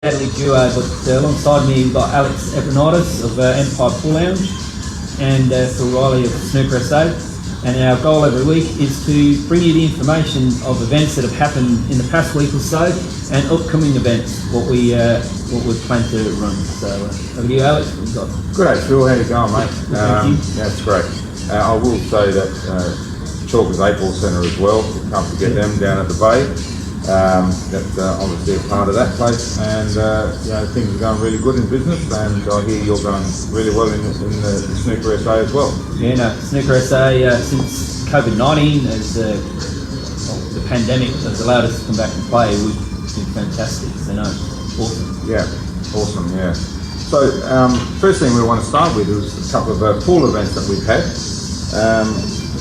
Deadly duo, but alongside me we've got Alec Evreniadis of Empire Pool Lounge and Reilly of Snooker S.A. And our goal every week is to bring you the information of events that have happened in the past week or so and upcoming events, what we plan to run. So over to you, Alec. What you got? Great, Phil. How you going, mate? Thank you. That's great. I will say that Chalkers Ball Centre as well. Can't forget them down at the Bay. That's obviously a part of that place, and things are going really good in business, and I hear you're going really well in the Snooker S.A. as well. Yeah, no, Snooker S.A. Since COVID-19, as the pandemic has allowed us to come back and play, we've been fantastic. So no, awesome. Yeah, awesome. Yeah. So first thing we want to start with is a couple of pool events that we've had.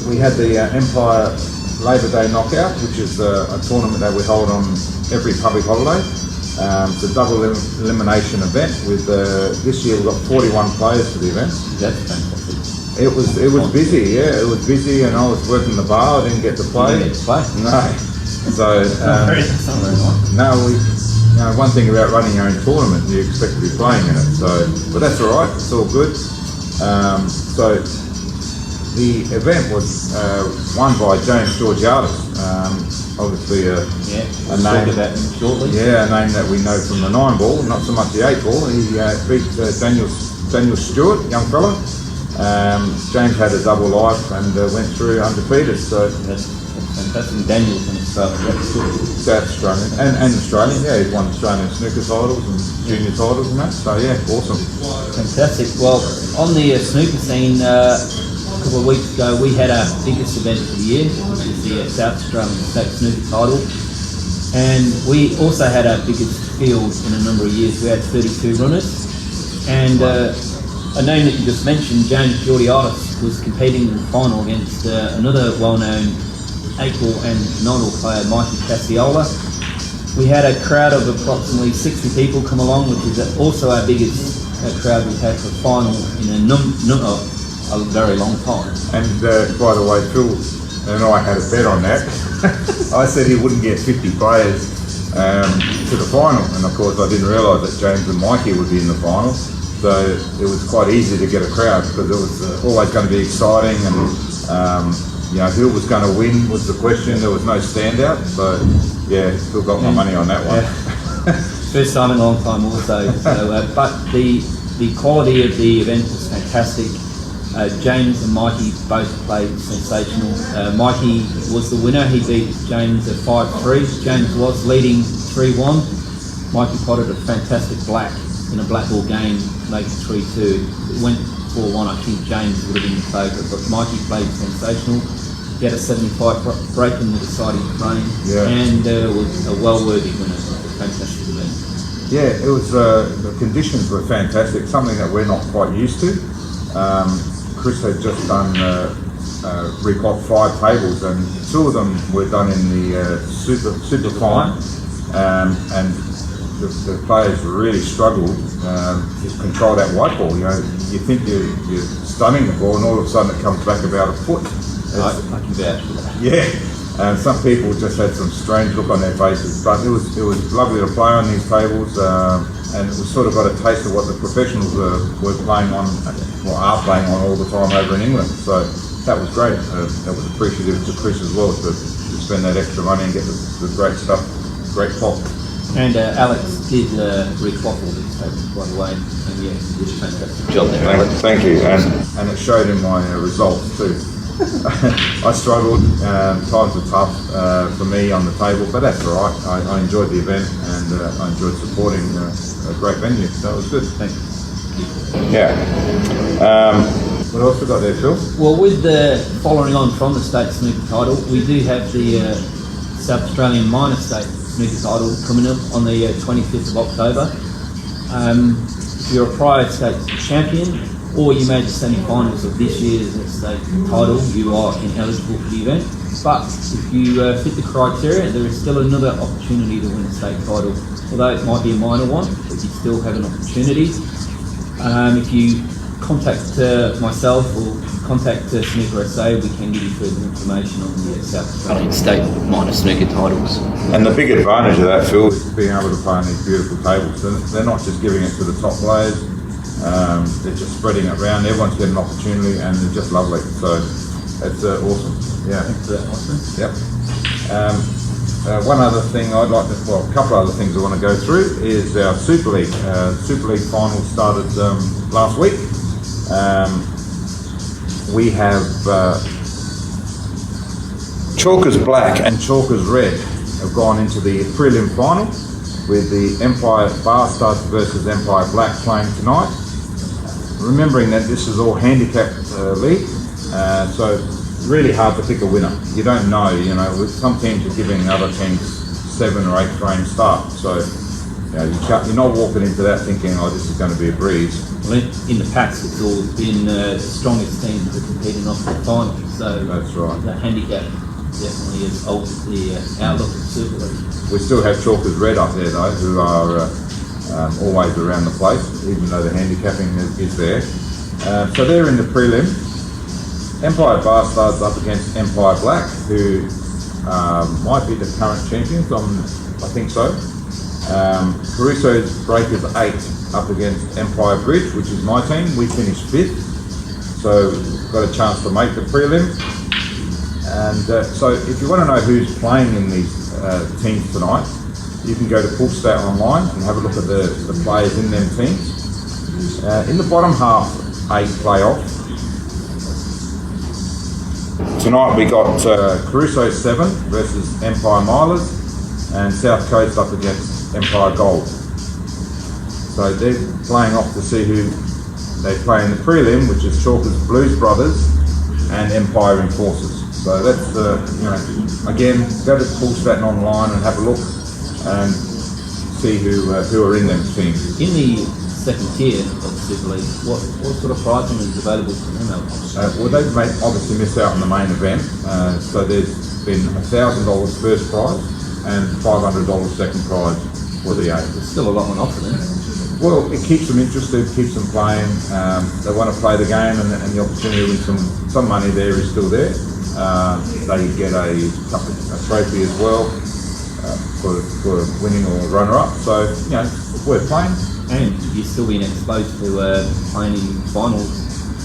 We had the Empire Labor Day Knockout, which is a tournament that we hold on every public holiday. It's a double elimination event with this year we've got 41 players for the event. That's fantastic. It was busy, yeah. It was busy, and I was working the bar. I didn't get to play. You didn't get to play? No. So one thing about running your own tournament, you expect to be playing in it. So, but that's all right. It's all good. So the event was won by James Evreniadis, obviously a name about him shortly. Yeah, a name that we know from the 9-ball, not so much the 8-ball. He beat Daniel Stewart, young fella. James had a double life and went through undefeated. So that's fantastic. Daniel's an Australian. South Australian and Australian. Yeah, he's won Australian snooker titles and junior titles and that. So yeah, awesome. Fantastic. Well, on the snooker scene. A couple of weeks ago we had our biggest event of the year, which is the South Australian State Snooker title, and we also had our biggest field in a number of years. We had 32 runners, and a name that you just mentioned, James Evreniadis, was competing in the final against another well-known 8-ball and 9-ball player, Mikey Cassiola. We had a crowd of approximately 60 people come along, which is also our biggest crowd we've had for a final in a very long time. And by the way, Phil and I had a bet on that. I said he wouldn't get 50 players to the final, and of course I didn't realise that James and Mikey would be in the final. So it was quite easy to get a crowd because it was always going to be exciting, and who was going to win was the question. There was no standout, so yeah, still got my money on that one. Yeah. First time in a long time also. So, but the quality of the event was fantastic. James and Mikey both played sensational. Mikey was the winner. He beat James at 5-3. James was leading 3-1. Mikey potted a fantastic black in a black ball game, making 3-2. It went 4-1. I think James would have been the favourite, but Mikey played sensational. He had a 75 break in the deciding frame, and was a well-worthy winner. It was a fantastic event. Yeah, it was. The conditions were fantastic. Something that we're not quite used to. Chris had just done reclocked 5 tables, and 2 of them were done in the super fine, and the players really struggled to control that white ball. You think you're stunning the ball, and all of a sudden it comes back about a foot. I can vouch for that. Yeah, and some people just had some strange look on their faces, but it was lovely to play on these tables. And we sort of got a taste of what the professionals were playing on, or are playing on all the time over in England. So that was great. That was appreciative to Chris as well to spend that extra money and get the great stuff, great pop. And Alex did reclock all these tables, by the way, and yeah, did a fantastic job there, Alex. Thank you, and it showed in my results too. I struggled, times were tough for me on the table, but that's all right. I enjoyed the event, and I enjoyed supporting a great venue, so it was good. Thank you. Yeah. What else we got there, Phil? Well, with the following on from the state snooker title, we do have the South Australian minor state snooker title coming up on the 25th of October. If you're a prior state champion, or you made the semi-finals of this year's state title, you are ineligible for the event. But if you fit the criteria, there is still another opportunity to win a state title. Although it might be a minor one, but you still have an opportunity. If you contact myself or contact Snooker S.A. We can give you further information on the South Australian State minor snooker titles. And the big advantage of that, Phil, is being able to play on these beautiful tables. They're not just giving it to the top players, they're just spreading it around. Everyone's getting an opportunity and they're just lovely. So that's awesome. Yeah. Thanks for that, Austin. Yep. One other thing I'd like to, well, a couple other things I want to go through is our Super League. Super League final started last week. We have Chalkers Black and Chalkers Red have gone into the prelim final with the Empire Bastards versus Empire Black playing tonight. Remembering that this is all handicapped league, so really hard to pick a winner. You don't know, with some teams are giving other teams 7 or 8 frame start, so you're not walking into that thinking, oh, this is going to be a breeze. Well, in the past, it's always been the strongest teams that are competing off the final, so that's right. The handicap definitely has altered the outlook of Super League. We still have Chalkers Red up there though, who are always around the place, even though the handicapping is there. So they're in the prelim. Empire Bastards up against Empire Black, who might be the current champions, I think so. Caruso's Breakers 8 up against Empire Bridge, which is my team. We finished 5th, so we've got a chance to make the prelim. And so if you want to know who's playing in these teams tonight, you can go to Pullstat online and have a look at the players in them teams. In the bottom half 8 playoff, tonight we got Caruso 7 versus Empire Milers and South Coast up against Empire Gold. So they're playing off to see who they play in the prelim, which is Chalkers Blues Brothers and Empire Enforcers. So that's, again, go to Pullstat online and have a look and see who are in them teams. In the second tier of the Super League, what sort of prize money is available for them, Alec? Well, they've obviously missed out on the main event, so there's been $1,000 first prize and $500 second prize for the 8. There's still a lot on offer then. Well, it keeps them interested, keeps them playing. They want to play the game, and the opportunity to win some money there is still there. They get a trophy as well for winning or runner-up. So, it's worth playing. And you're still being exposed to playing in finals.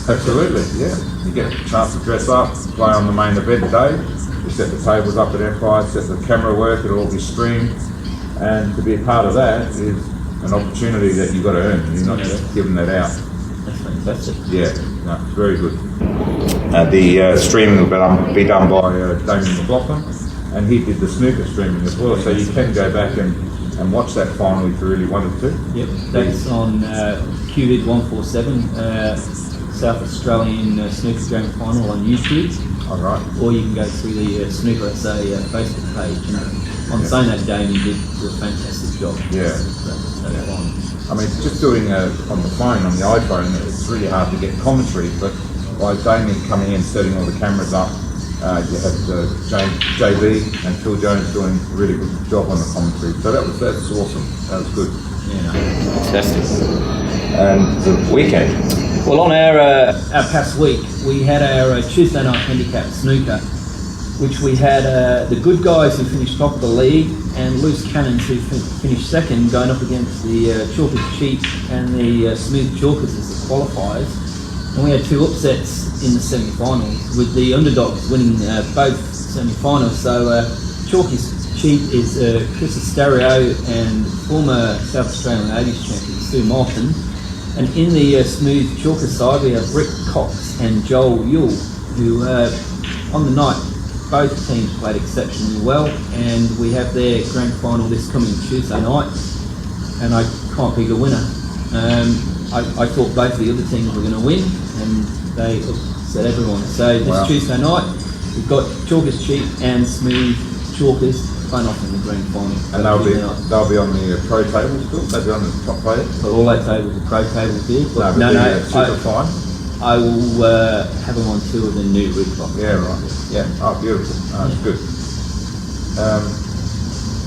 Absolutely, yeah. You get a chance to dress up, play on the main event day. You set the tables up at Empire, set the camera work, it'll all be streamed. And to be a part of that is an opportunity that you've got to earn. You're not just giving that out. That's fantastic. Yeah, no, it's very good. The streaming will be done by Damien McLaughlin, and he did the snooker streaming as well, so you can go back and watch that final if you really wanted to. Yep, that's on QVID 147, South Australian Snooker Grand Final on YouTube. All right. Or you can go through the Snooker S.A. Facebook page. And on saying that, Damien did a fantastic job. Yeah. I mean, just doing on the phone, on the iPhone, it's really hard to get commentary, but by Damien coming in, setting all the cameras up, you had JB and Phil Jones doing a really good job on the commentary. So that's awesome. That was good. Yeah, fantastic. And the weekend? Well, on our past week, we had our Tuesday night handicap snooker, which we had the good guys who finished top of the league and loose cannons who finished second, going up against the Chalkers Cheap and the Smooth Chalkers as the qualifiers. And we had 2 upsets in the semi-finals, with the underdogs winning both semi-finals. So Chalkers Cheap is Chris Astario and former South Australian Ladies champion Sue Martin. And in the Smooth Chalker side, we have Rick Cox and Joel Yule, who on the night, both teams played exceptionally well, and we have their grand final this coming Tuesday night, and I can't pick a winner. I thought both the other teams were going to win, and they upset everyone. So this Tuesday night, we've got Chalkers Cheap and Smooth Chalkers playing off in the grand final. And they'll be on the pro tables still? They'll be on the top players? But all our tables are pro tables here. But no, super fine. I will have them on 2 of the new rooftop. Yeah, right. Yeah. Oh, beautiful. That's good.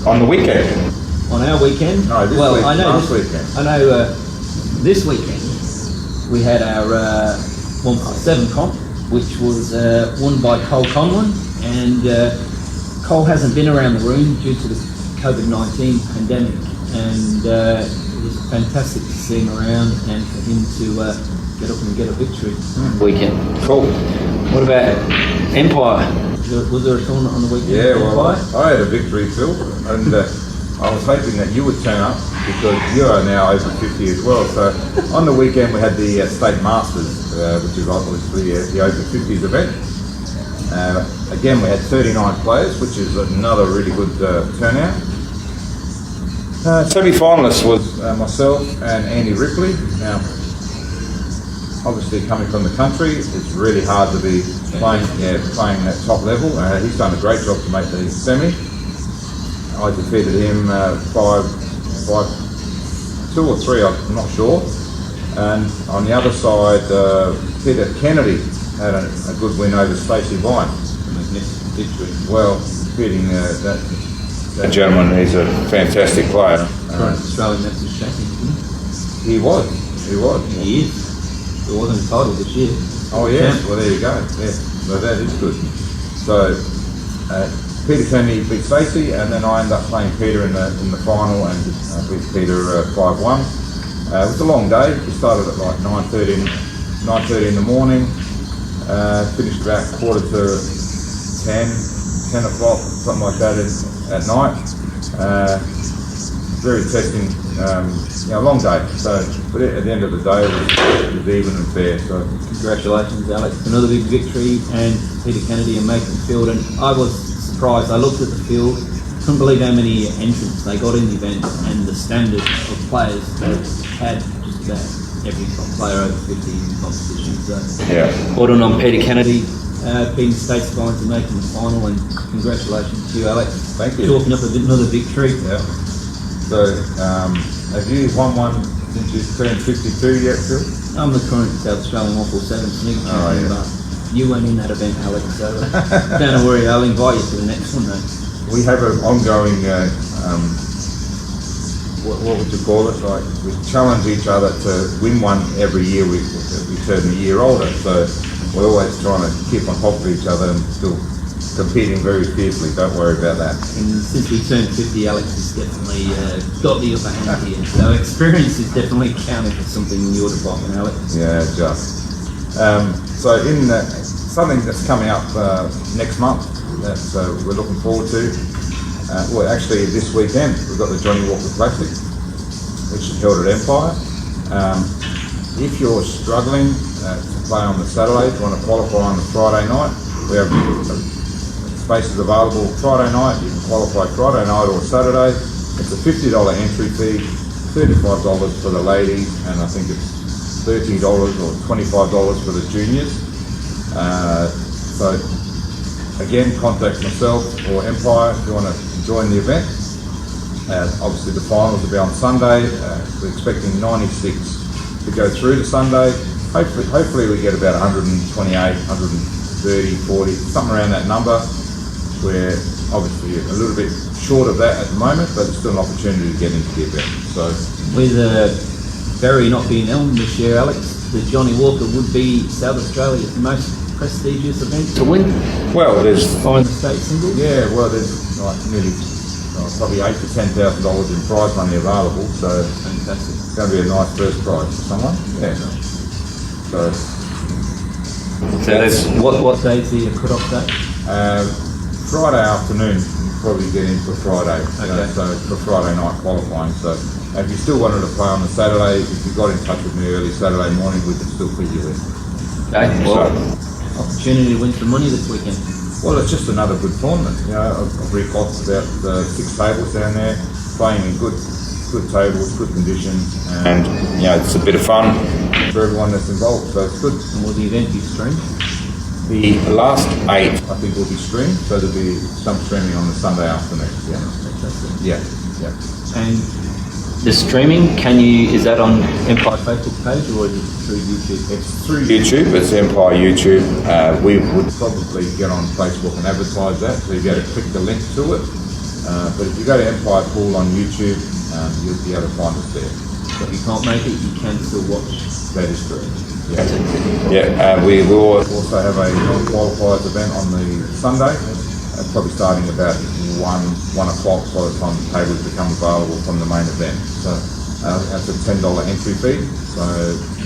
On the weekend? On our weekend? No, this weekend. I know this weekend we had our 147 comp, which was won by Cole Conlon, and Cole hasn't been around the room due to the COVID-19 pandemic, and it was fantastic to see him around and for him to get up and get a victory. Weekend. Cool. What about Empire? Was there a tournament on the weekend? Yeah, well, Empire? I had a victory, Phil, and I was hoping that you would turn up because you are now over 50 as well. So on the weekend we had the State Masters, which is obviously the over 50s event. Again, we had 39 players, which is another really good turnout. Semi-finalists was myself and Andy Ripley. Now, obviously coming from the country, it's really hard to be playing at top level. He's done a great job to make the semi. I defeated him 2 or 3, I'm not sure. And on the other side, Peter Kennedy had a good win over Stacey Vine. Magnificent victory. Well, beating that gentleman, he's a fantastic player. Current Australian Masters champion, isn't He was. he? He is. He wasn't entitled this year. Oh yeah, well there you go. Yeah, well that is good. So Peter Kennedy beat Stacey, and then I ended up playing Peter in the final and beat Peter 5-1. It was a long day. We started at like 9:30 in the morning. Finished about 10 o'clock, something like that at night. Very testing, long day. So, but at the end of the day, it was even and fair. So, Congratulations, Alec. Another big victory, and Peter Kennedy and Mason Field. And I was surprised. I looked at the field, couldn't believe how many entrants they got in the event, and the standard of players that had just about every top player over 50 in competition. So, yeah. Well done on Peter Kennedy. being State's fine to making the final, and congratulations to you, Alec. Thank you. Chalking up another victory. Yeah. So, have you won one since you turned 52 yet, Phil? I'm the current South Australian Waffle 7 Snooker champion, but you weren't in that event, Alec, so don't worry, I'll invite you to the next one, though. We have an ongoing, what would you call it? Like, we challenge each other to win one every year we turn a year older. So we're always trying to keep on top of each other and still competing very fiercely. Don't worry about that. And since we turned 50, Alex has definitely got the upper hand here. So experience is definitely counting for something in your department, Alex. Yeah, just. So in something that's coming up next month that we're looking forward to. Well, actually, this weekend we've got the Johnny Walker Classic, which is held at Empire. If you're struggling to play on the Saturday, if you want to qualify on the Friday night, we have spaces available Friday night. You can qualify Friday night or Saturday. It's a $50 entry fee, $35 for the ladies, and I think it's $30 or $25 for the juniors. So again, contact myself or Empire if you want to join the event. Obviously the finals will be on Sunday. We're expecting 96 to go through to Sunday. Hopefully we get about 128, 130, 40, something around that number. We're obviously a little bit short of that at the moment, but it's still an opportunity to get into the event. So, with Barry not being ill this year, Alex, the Johnny Walker would be South Australia's most prestigious event To win? well, there's in the state single. yeah, well, there's like nearly probably $8,000 to $10,000 in prize money available. So Fantastic. it's going to be a nice first prize for someone. Yeah. So So that's What days are your cut-off date? Friday afternoon, you'll probably get in for Friday. Okay. So for Friday night qualifying. So if you still wanted to play on the Saturday, if you got in touch with me early Saturday morning, we can still fit you in. okay. Well, Opportunity to win some money this weekend. Well, it's just another good tournament. You know, I've recalled about 6 tables down there, playing in good tables, good conditions, and you know, it's a bit of fun for everyone that's involved. So it's good. And will the event be streamed? The last 8, I think, will be streamed. So there'll be some streaming on the Sunday afternoon. Yeah. Fantastic. Yeah. And the streaming, is that on Empire? Facebook page, or is it through YouTube? It's through YouTube. It's Empire YouTube. We would probably get on Facebook and advertise that, so you be able to click the link to it. But if you go to Empire Pool on YouTube, you'll be able to find us there. So if you can't make it, you can still watch. That is correct. Yeah, we will also have a non-qualifiers event on the Sunday, probably starting about 1 o'clock by the time the tables become available from the main event. So that's a $10 entry fee. So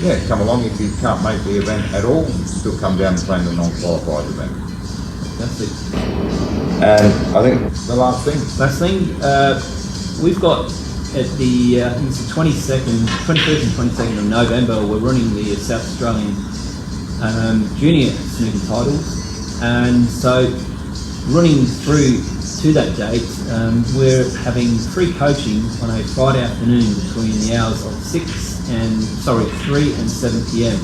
yeah, come along if you can't make the event at all. Still come down and play in the non-qualified event. That's it. And I think the last thing, we've got at the I think it's the 21st and 22nd of November, we're running the South Australian junior snooker titles, and so running through to that date, we're having free coaching on a Friday afternoon between the hours of 3 and 7 p.m.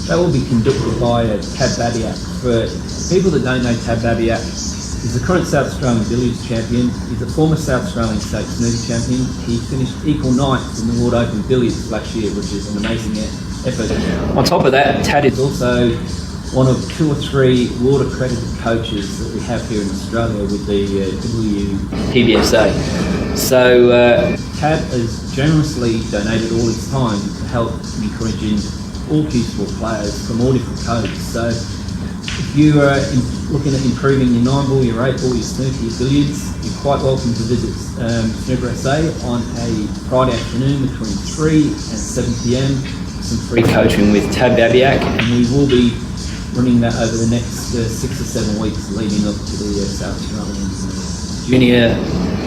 That will be conducted by Tab Babiak. For people that don't know Tab Babiak, he's the current South Australian billiards champion. He's a former South Australian state snooker champion. He finished equal ninth in the World Open billiards last year, which is an amazing effort. On top of that, Tad is also one of 2 or 3 world accredited coaches that we have here in Australia with the PBSA. So Tad has generously donated all his time to help encouraging all Q-Sport players from all different codes. So if you are looking at improving your 9-ball, your 8-ball, your snooker, your billiards, you're quite welcome to visit Snooker S.A. on a Friday afternoon between 3 and 7 p.m. Some free coaching with Tab Babiak, and we will be running that over the next 6 or 7 weeks leading up to the South Australian junior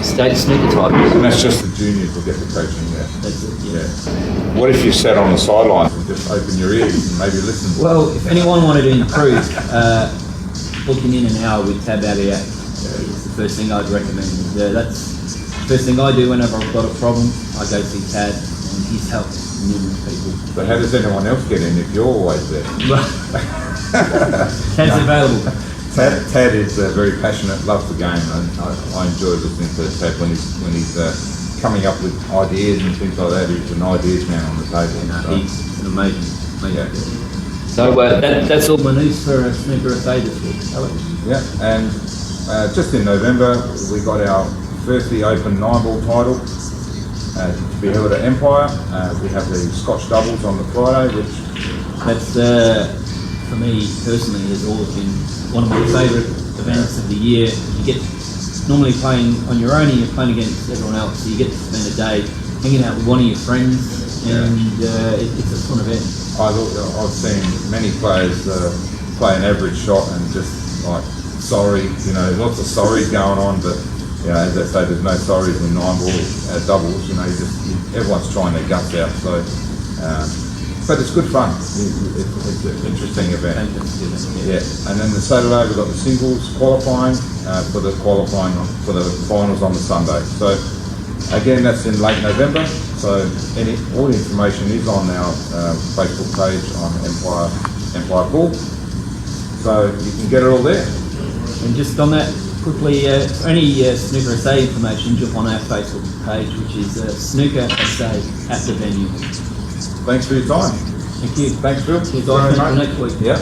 state snooker titles. and that's just the juniors will get the coaching there. That's it, yeah. Yeah. What if you sat on the sidelines and just open your ears and maybe listen? Well, if anyone wanted to improve, booking in an hour with Tab Babiak is the first thing I'd recommend. That's the first thing I do whenever I've got a problem. I go see Tab, and he's helped numerous people. So how does anyone else get in if you're always there? Tad's available. Tad is very passionate, loves the game, and I enjoy listening to Tad when he's coming up with ideas and things like that. He's an ideas man on the table. He's an amazing Yeah. So that's all my news for Snooker S.A. this week, Alec. Yeah, and just in November we got our firstly Open 9-ball title to be held at Empire. We have the Scotch doubles on the Friday, which That's for me personally has always been one of my favourite events of the year. You get normally playing on your own and you're playing against everyone else, so you get to spend a day hanging out with one of your friends, and it's a fun event. I've seen many players play an average shot and just like sorry, lots of sorries going on, but as they say, there's no sorries in 9-ball doubles. Everyone's trying their guts out. So, but it's good fun. It's an interesting event. Yeah, and then the Saturday we've got the singles qualifying for the finals on the Sunday. So again, that's in late November. So all the information is on our Facebook page on Empire Pool. So you can get it all there. And just on that, quickly, for any Snooker S.A. information, jump on our Facebook page, which is Snooker S.A. at the venue. Thanks for your time. Thank you. Thanks, Phil. See you guys next week. Yeah.